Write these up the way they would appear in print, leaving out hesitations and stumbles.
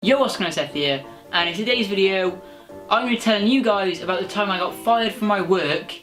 Yo, what's going on, Seth here, and in today's video I'm going to be telling you guys about the time I got fired from my work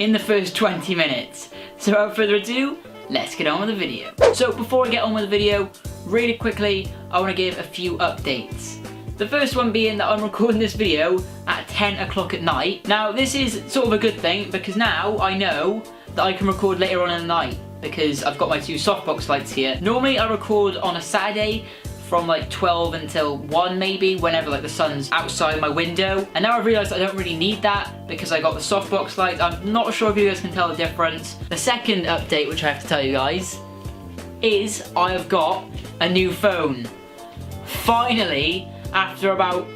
in the first 20 minutes. So without further ado, let's get on with the video. So before I get on with the video, really quickly I want to give a few updates. The first one being that I'm recording this video at 10 o'clock at night. Now this is sort of a good thing because now I know that I can record later on in the night because I've got my two softbox lights here. Normally I record on a Saturday from like 12 until 1 maybe, whenever like the sun's outside my window. And now I've realised I don't really need that because I got the softbox lights. I'm not sure if you guys can tell the difference. The second update which I have to tell you guys is I have got a new phone. Finally, after about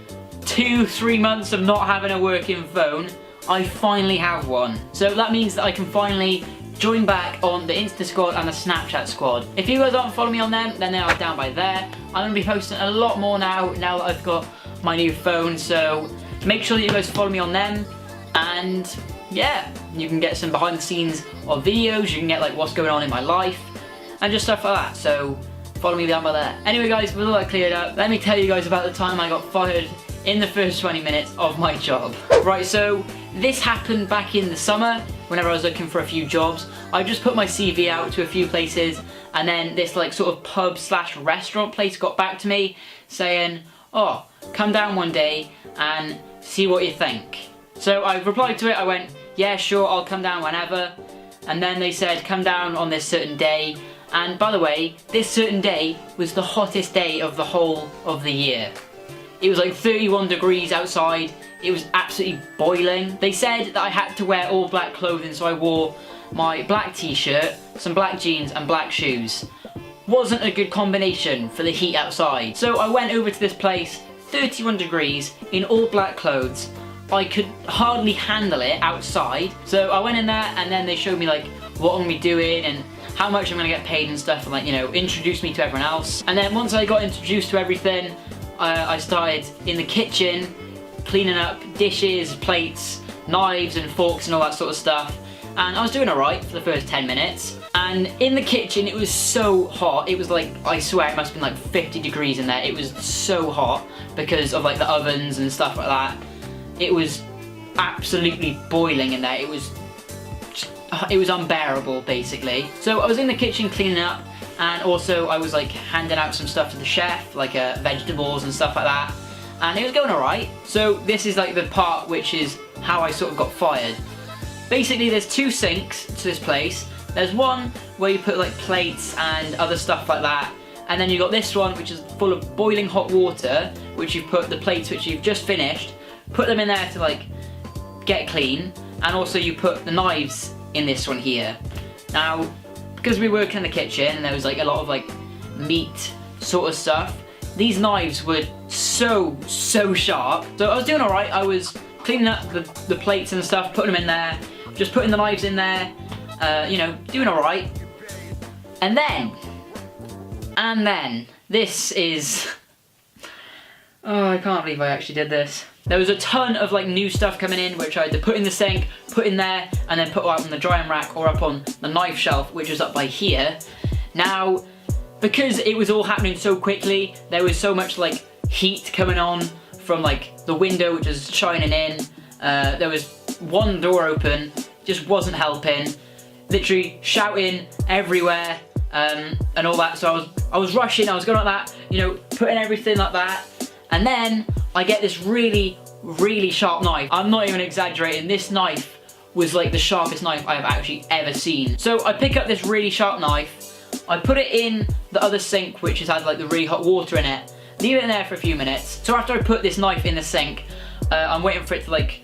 2-3 months of not having a working phone, I finally have one. So that means that I can finally join back on the Insta squad and the Snapchat squad. If you guys aren't following me on them, then they are down by there. I'm going to be posting a lot more now that I've got my new phone, so make sure that you guys follow me on them, and yeah, you can get some behind the scenes of videos, you can get like what's going on in my life, and just stuff like that, so follow me down by there. Anyway guys, with all that cleared up, let me tell you guys about the time I got fired in the first 20 minutes of my job. Right, so this happened back in the summer, whenever I was looking for a few jobs. I just put my CV out to a few places, and then this like sort of pub slash restaurant place got back to me saying, oh, come down one day and see what you think. So I replied to it, I went, yeah sure, I'll come down whenever. And then they said, come down on this certain day. And by the way, this certain day was the hottest day of the whole of the year. It was like 31 degrees outside. It was absolutely boiling. They said that I had to wear all black clothing, so I wore my black t-shirt, some black jeans and black shoes. Wasn't a good combination for the heat outside. So I went over to this place, 31 degrees, in all black clothes. I could hardly handle it outside. So I went in there and then they showed me like what I'm gonna be doing and how much I'm gonna get paid and stuff, and like, you know, introduced me to everyone else. And then once I got introduced to everything, I started in the kitchen, cleaning up dishes, plates, knives and forks and all that sort of stuff. And I was doing alright for the first 10 minutes. And in the kitchen it was so hot, it was like, I swear it must have been like 50 degrees in there. It was so hot because of like the ovens and stuff like that. It was absolutely boiling in there. It was unbearable basically. So I was in the kitchen cleaning up, and also I was like handing out some stuff to the chef, like vegetables and stuff like that. And it was going alright. So this is like the part which is how I sort of got fired. Basically there's two sinks to this place. There's one where you put like plates and other stuff like that. And then you got this one which is full of boiling hot water, which you've put the plates which you've just finished, put them in there to like get clean. And also you put the knives in this one here. Now, because we work in the kitchen and there was like a lot of like meat sort of stuff, these knives were so sharp. So I was doing alright, I was cleaning up the plates and stuff, putting them in there, just putting the knives in there, you know, doing alright. And then, this is, oh, I can't believe I actually did this. There was a ton of like new stuff coming in which I had to put in the sink, put in there, and then put out on the drying rack or up on the knife shelf, which is up by here. Now, because it was all happening so quickly, there was so much like heat coming on from like the window which was shining in. There was one door open, just wasn't helping. Literally shouting everywhere and all that. So I was rushing, I was going like that, you know, putting everything like that. And then I get this really sharp knife. I'm not even exaggerating, this knife was like the sharpest knife I have actually ever seen. So I pick up this really sharp knife, I put it in the other sink which has had like the really hot water in it, leave it in there for a few minutes. So after I put this knife in the sink, I'm waiting for it to like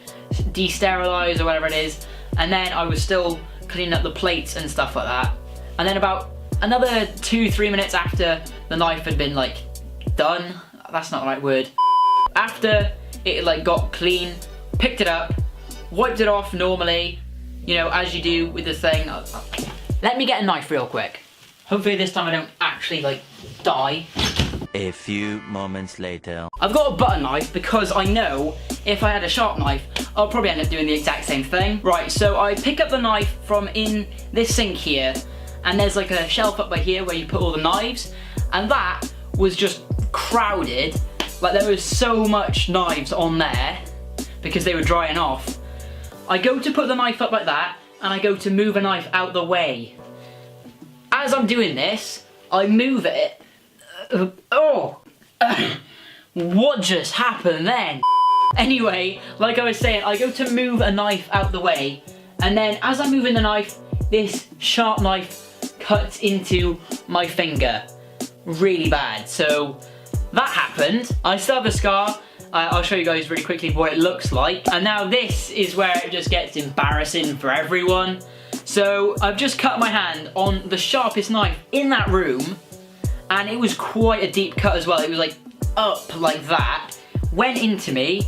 de-sterilize or whatever it is, and then I was still cleaning up the plates and stuff like that. And then about another 2-3 minutes after the knife had been like done, that's not the right word, after it like got clean, picked it up, wiped it off normally, you know, as you do with the thing. Let me get a knife real quick. Hopefully this time I don't actually like die. A few moments later. I've got a butter knife because I know if I had a sharp knife, I'll probably end up doing the exact same thing. Right, so I pick up the knife from in this sink here, and there's like a shelf up by here where you put all the knives, and that was just crowded Like there was so much knives on there because they were drying off. I go to put the knife up like that, and I go to move a knife out the way. As I'm doing this, I move it. What just happened then? Anyway, like I was saying, I go to move a knife out the way, and then as I'm moving the knife, this sharp knife cuts into my finger. Really bad. So that happened. I still have a scar. I'll show you guys really quickly what it looks like. And now this is where it just gets embarrassing for everyone. So I've just cut my hand on the sharpest knife in that room, and it was quite a deep cut as well. It was like up like that, went into me.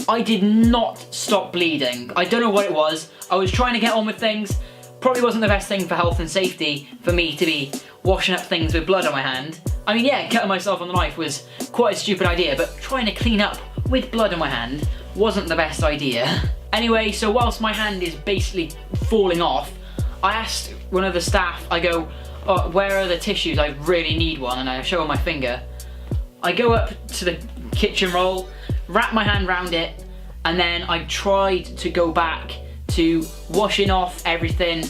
I did not stop bleeding. I don't know what it was. I was trying to get on with things. Probably wasn't the best thing for health and safety for me to be washing up things with blood on my hand. I mean, yeah, cutting myself on the knife was quite a stupid idea, but trying to clean up with blood on my hand wasn't the best idea. Anyway, so whilst my hand is basically falling off, I asked one of the staff, I go, oh, where are the tissues? I really need one, and I show her my finger. I go up to the kitchen roll, wrap my hand around it, and then I tried to go back to washing off everything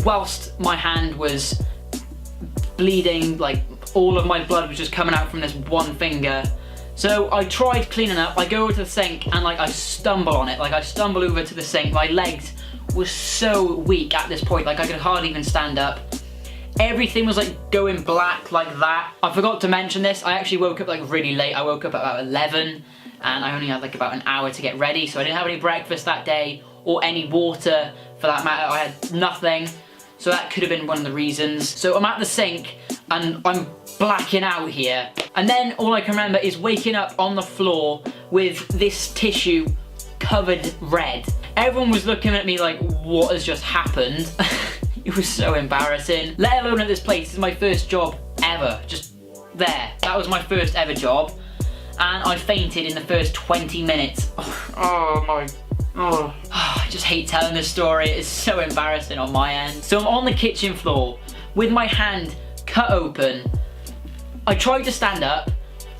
whilst my hand was bleeding, like all of my blood was just coming out from this one finger. So I tried cleaning up, I go over to the sink and like I stumble on it, like I stumble over to the sink, my legs were so weak at this point, like I could hardly even stand up. Everything was like going black like that. I forgot to mention this, I actually woke up like really late. I woke up at about 11 and I only had like about an hour to get ready, so I didn't have any breakfast that day or any water for that matter. I had nothing, so that could have been one of the reasons. So I'm at the sink and I'm blacking out here, and then all I can remember is waking up on the floor with this tissue covered red. Everyone was looking at me like, what has just happened? It was so embarrassing. Let alone at this place, this is my first job ever, just there. That was my first ever job, and I fainted in the first 20 minutes. I just hate telling this story, it's so embarrassing on my end. So I'm on the kitchen floor with my hand cut open. I tried to stand up,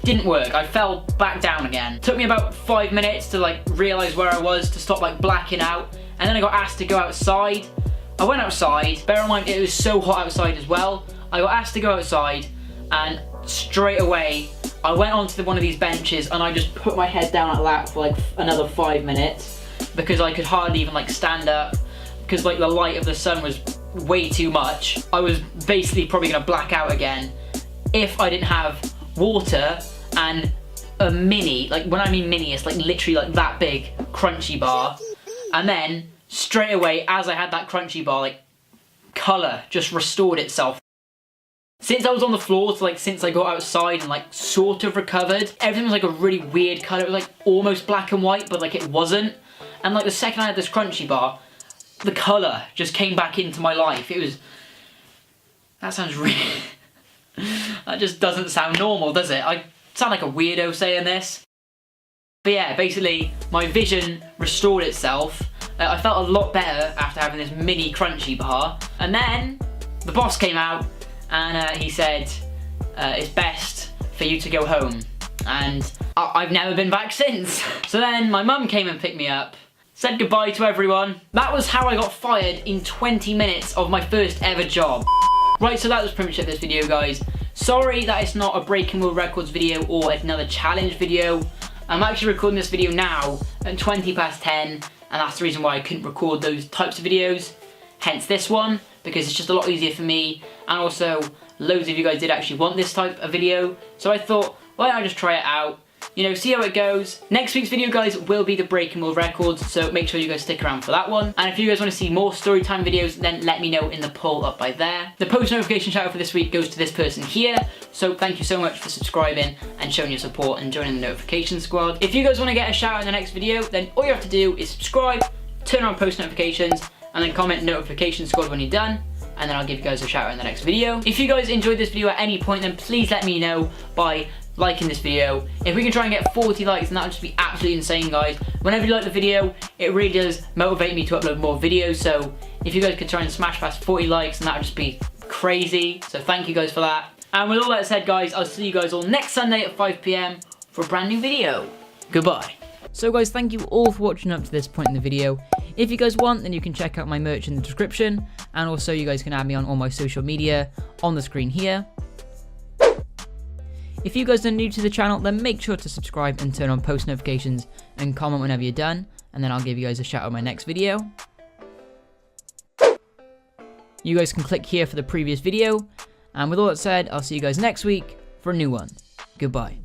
didn't work, I fell back down again. Took me about 5 minutes to like realise where I was, to stop like blacking out, and then I got asked to go outside. I went outside, bear in mind it was so hot outside as well. I got asked to go outside, and straight away I went onto one of these benches and I just put my head down like that for like another 5 minutes because I could hardly even like stand up because like the light of the sun was way too much. I was basically probably gonna black out again if I didn't have water and a mini, like when I mean mini, it's like literally like that big crunchy bar. And then straight away as I had that crunchy bar, like colour just restored itself. Since I was on the floor to like since I got outside and like sort of recovered, everything was like a really weird colour. It was like almost black and white, but like it wasn't. And like the second I had this crunchy bar, the colour just came back into my life. It was, that sounds really, that just doesn't sound normal, does it? I sound like a weirdo saying this. But yeah, basically my vision restored itself. I felt a lot better after having this mini crunchy bar. And then the boss came out and he said, it's best for you to go home. And I've never been back since. So then my mum came and picked me up, said goodbye to everyone. That was how I got fired in 20 minutes of my first ever job. Right, so that was pretty much it for this video, guys. Sorry that it's not a Breaking World Records video or another challenge video. I'm actually recording this video now at 20 past 10, and that's the reason why I couldn't record those types of videos. Hence this one, because it's just a lot easier for me, and also loads of you guys did actually want this type of video. So I thought, why don't I just try it out? You know, see how it goes. Next week's video, guys, will be the Breaking World Records, so make sure you guys stick around for that one. And if you guys want to see more storytime videos, then let me know in the poll up by there. The post notification shout out for this week goes to this person here, so thank you so much for subscribing and showing your support and joining the notification squad. If you guys want to get a shout out in the next video, then all you have to do is subscribe, turn on post notifications, and then comment notification squad when you're done, and then I'll give you guys a shout out in the next video. If you guys enjoyed this video at any point, then please let me know by liking this video. If we can try and get 40 likes, then that would just be absolutely insane, guys. Whenever you like the video, it really does motivate me to upload more videos, so if you guys could try and smash past 40 likes, then that would just be crazy. So thank you guys for that. And with all that said, guys, I'll see you guys all next Sunday at 5 PM for a brand new video. Goodbye. So guys, thank you all for watching up to this point in the video. If you guys want, then you can check out my merch in the description, and also you guys can add me on all my social media on the screen here. If you guys are new to the channel, then make sure to subscribe and turn on post notifications and comment whenever you're done, and then I'll give you guys a shout out in my next video. You guys can click here for the previous video, and with all that said, I'll see you guys next week for a new one. Goodbye.